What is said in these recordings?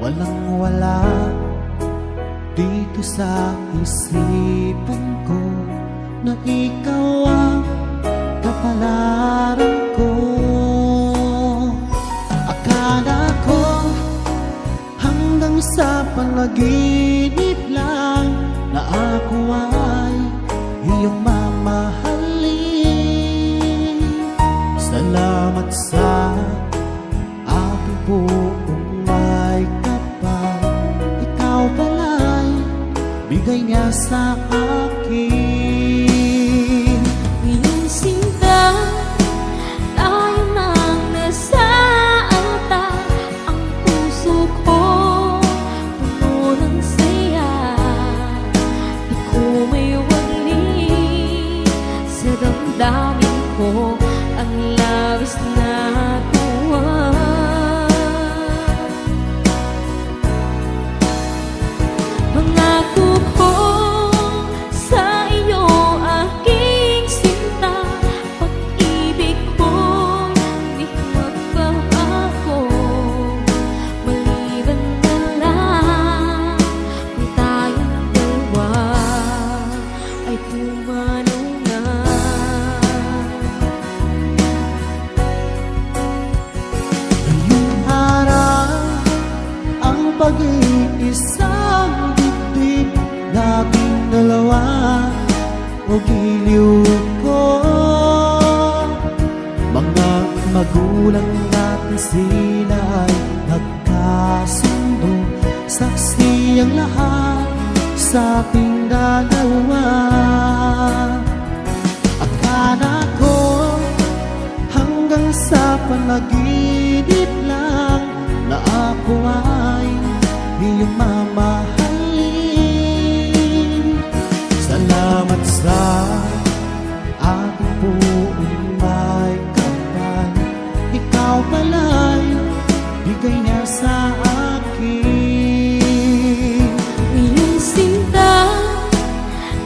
walang-wala dito sa isipan ko, na ikaw ang kapalaran ko. Akala ko hanggang sa panaginip lang na ako ay iyong mamahalin. Salamat sa aking buong may kapal, ikaw pala'y bigay niya sa akin. Iyong sinta, tayo nang nasa altar. Ang puso ko puno ng saya, di ko may wali sa damdamin ko ang labis na tuwa. Pangako ko sa iyo, aking sinta, pag-ibig ko'y di magbabago. Maliban na lang kung tayong dalawa ay pumanaw na. Ngayong araw ang pag-iisang dibdib, labing dalawa o giliw ko. Mga magulang natin sila ay nagkasundo, saksi ang lahat sa ating dalawa. Akala ko hanggang sa panaginip lang na ako ay iyong mamahalin. Salamat sa ating buong may kapal, ikaw pala'y bigay niya sa akin. Iyong sinta,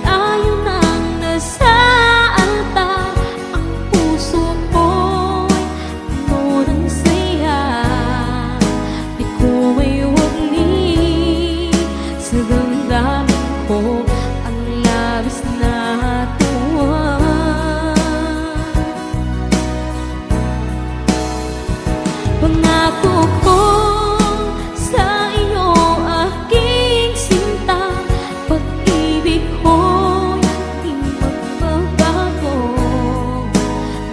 tayo nang nasa altar. Ang puso ko'y puno ng saya, di ko may wali sa damdamin ko ang labis na tuwa. Pangako ko sa iyo, aking sinta, pag-ibig ko'y di magbabago.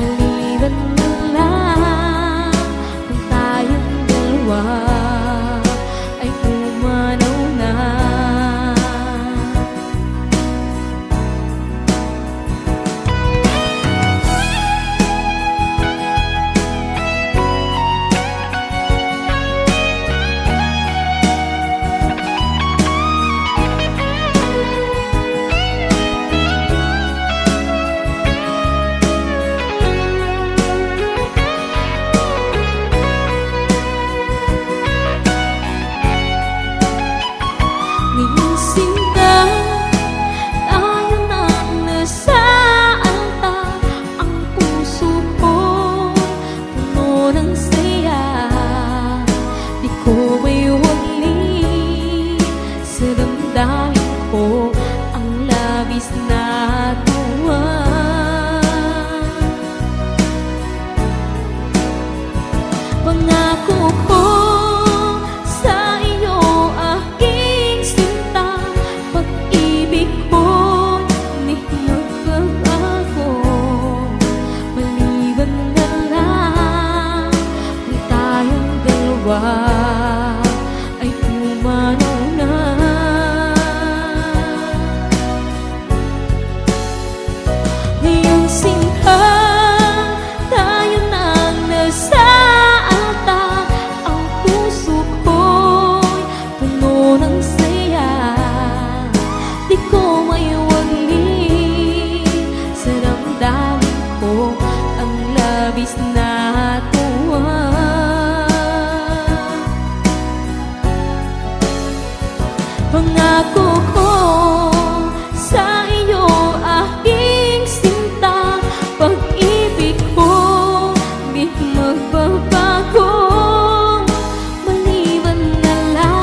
Maliban na lang kung tayong dalawa ay pumanaw na. Ngayong sinta, tayo nang nasa altar. Ang puso ko'y puno ng saya, di ko may wali sa damdamin ko ang labis na tuwa. Pangako ko sa iyo, aking sinta, pag-ibig ko'y di magbabago. Maliban na lang kung tayong dalawa ay pumanaw na. Ngayong sinta, tayo nang nasa altar. Ang puso ko'y puno ng saya, di ko may wali sa damdamin ko ang labis na tuwa. Pangako ko sa iyo, aking sinta, pag-ibig ko di magbabago. Maliban na lang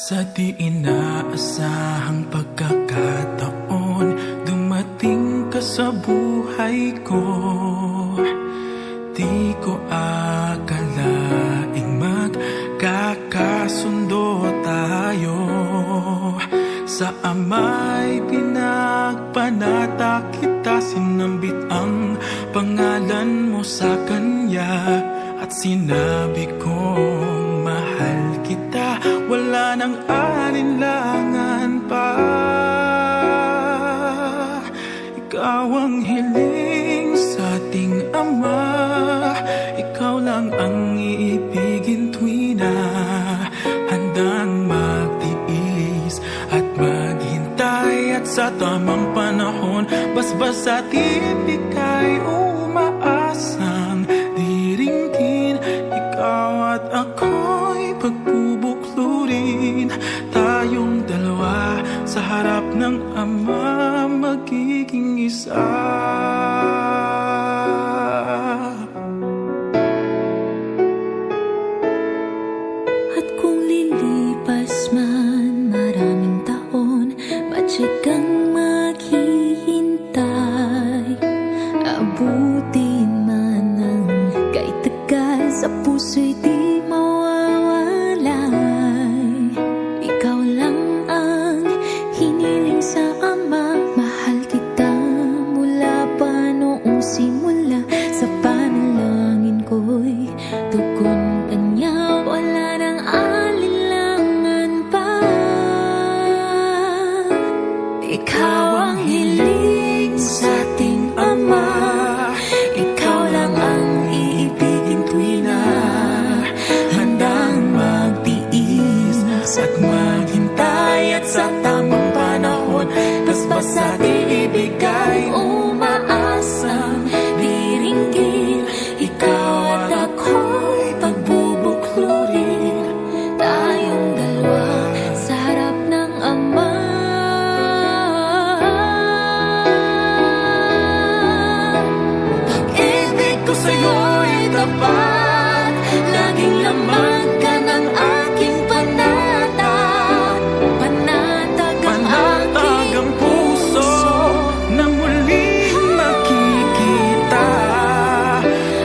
Sa di inaasahang pagkakataon, dumating ka sa buhay ko. Di ko akalaing magkakasundo tayo. Sa ama'y pinagpanata kita, sinambit ang pangalan mo sa kanya. At sinabi kong mahal kita, wala nang alinlangan pa. Ikaw ang hiling sa ating Ama, ikaw lang ang iibigin tuwi na handang magtiis at maghintay. At sa tamang panahon, basbas at ibig ay umaasang diringgin. Ikaw at ako'y pagbubuklurin, tayong dalawa sa harap ng Ama, magiging isa. At kung lilipas man maraming taon, patsyag kang maghihintay. Abutin man ang kay tagal, sa puso'y di mawawalay. Ikaw lang ang hiniling sa Ama, mahal kita mula pa noong simula. Sa panalangin ko'y tugon kanya, wala nang alinlangan pa. Ikaw ang hiling sa ating Ama, ikaw lang ang iibigin tuwi na handang magtiis at maghintay. At sa tamang panahon, basbas at iibig ay umaasang diringgin. Ikaw at ako'y pagbubuklurin, tayong dalawa sa harap ng Ama. Pag-ibig ko sa'yo'y tapat, laging laman ka ng aking panata. Panatag ang Panatag ang puso na muling makikita.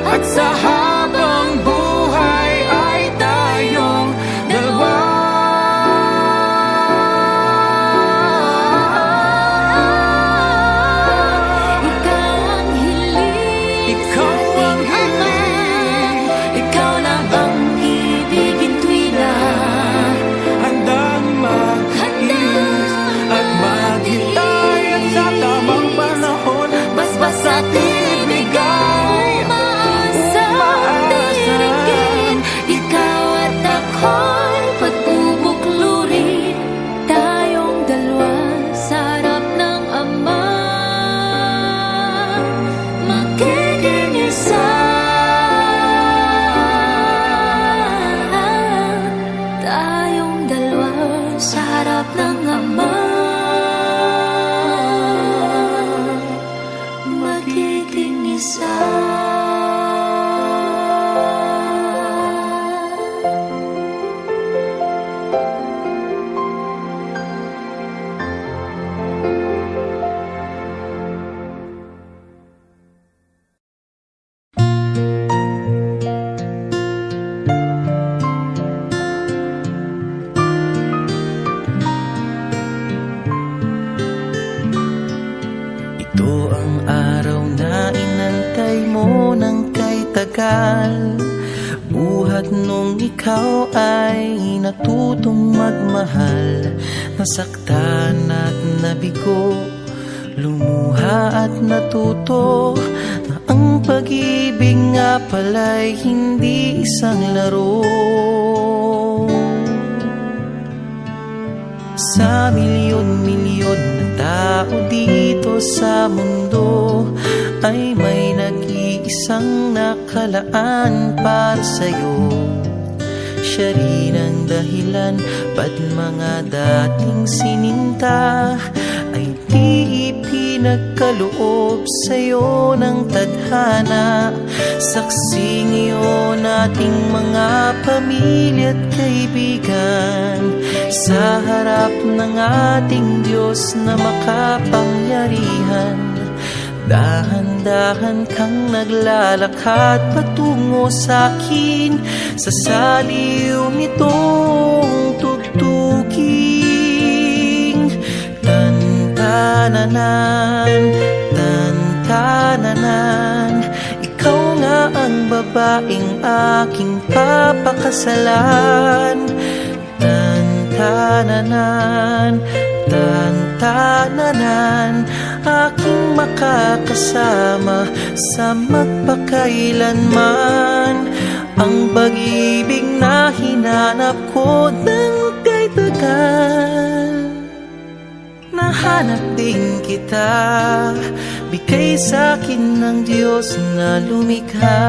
At sa habang buhay ay tayong dalawa. Ikaw ang hiling, Ikaw ang hiling, ikaw lang ang ibigin tuwi na handang mag-iis at maghintay. At sa tamang panahon, basbas at ibig ay umaasang diringgin. Ikaw at ako'y pagbubuklurin, tayong dalawa sa harap ng Ama, magiging isa. Tayong dalawa sa harap ng Ama, magiging isa. ito ang araw na inantay mo ng kay tagal. Buhat nung ikaw ay natutong magmahal. Nasaktan at nabigo, lumuha at natuto na ang pag-ibig nga pala'y hindi isang laro. Sa milyon-milyon na tao dito sa mundo ay may nag-iisang nakalaan para sa'yo. Siya rin ang dahilan ba't mga dating sininta ay di ipinagkaloob sa'yo ng tadhana. Saksi ngayon ating mga pamilya at kaibigan sa harap ng ating Diyos na makapangyarihan. Dahan-dahan kang naglalakad patungo sa'kin sa saliw nitong tugtuging. Tan-tananan, tan-tananan, ikaw nga ang babaeng aking papakasalan. Tan-tananan, tan-tananan, aking makakasama sa magpakailanman. Ang pag-ibig na hinanap ko ng kay tagal, nahanap din kita, bigay sa'kin ng Diyos na lumikha.